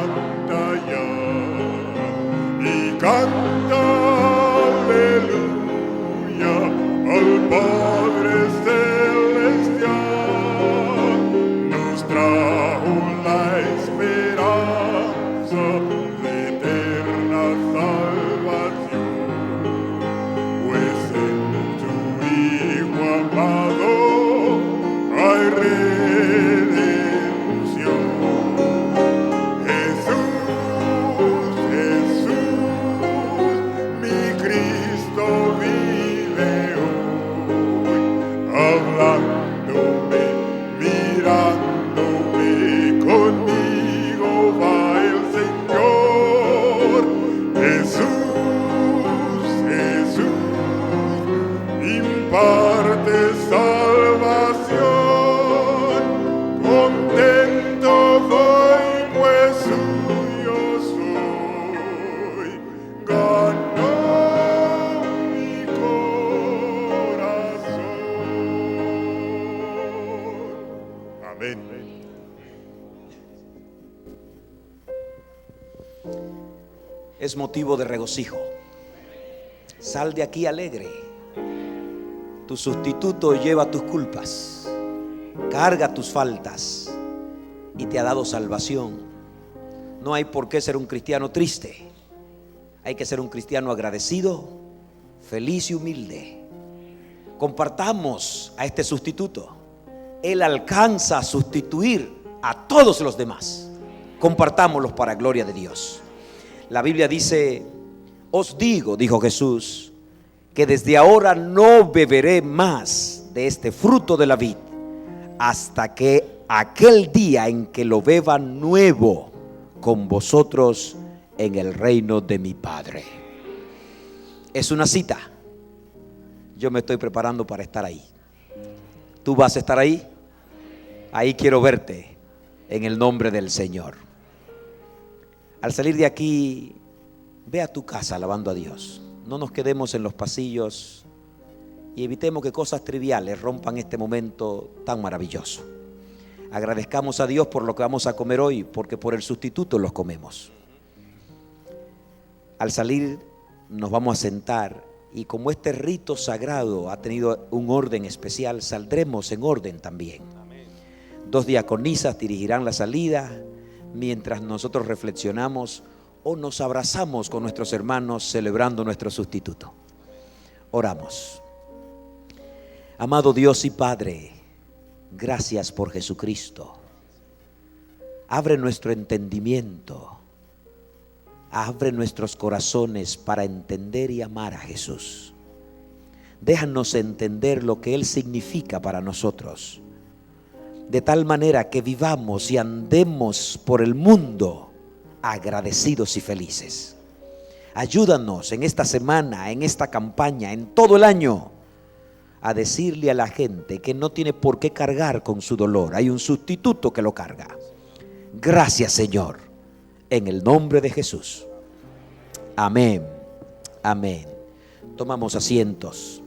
levanta ya y canta aleluya al Padre celestial. Nos trajo la esperanza de eterna salvación, pues en tu Hijo amado hay redención. Jesús, Jesús, mi Cristo vive hoy, hablándome, mirándome, conmigo va el Señor. Jesús, Jesús, imparte salvación. Contento voy, pues suyo soy. Ganó mi corazón. Amén. Es motivo de regocijo. Sal de aquí alegre. Tu sustituto lleva tus culpas, carga tus faltas y te ha dado salvación. No hay por qué ser un cristiano triste. Hay que ser un cristiano agradecido, feliz y humilde. Compartamos a este sustituto. Él alcanza a sustituir a todos los demás. Compartámoslos para gloria de Dios. La Biblia dice: os digo, dijo Jesús, que desde ahora no beberé más de este fruto de la vid hasta que aquel día en que lo beba nuevo con vosotros en el reino de mi Padre. Es una cita. Yo me estoy preparando para estar ahí. ¿Tú vas a estar ahí? Ahí quiero verte en el nombre del Señor. Al salir de aquí, ve a tu casa alabando a Dios. No nos quedemos en los pasillos y evitemos que cosas triviales rompan este momento tan maravilloso. Agradezcamos a Dios por lo que vamos a comer hoy, porque por el sustituto los comemos. Al salir nos vamos a sentar y como este rito sagrado ha tenido un orden especial, saldremos en orden también. 2 diaconisas dirigirán la salida mientras nosotros reflexionamos o nos abrazamos con nuestros hermanos celebrando nuestro sustituto. Oramos. Amado Dios y Padre, gracias por Jesucristo. Abre nuestro entendimiento, abre nuestros corazones para entender y amar a Jesús. Déjanos entender lo que Él significa para nosotros, de tal manera que vivamos y andemos por el mundo agradecidos y felices. Ayúdanos en esta semana, en esta campaña, en todo el año, a decirle a la gente que no tiene por qué cargar con su dolor. Hay un sustituto que lo carga. Gracias, Señor, en el nombre de Jesús. Amén. Amén. Tomamos asientos.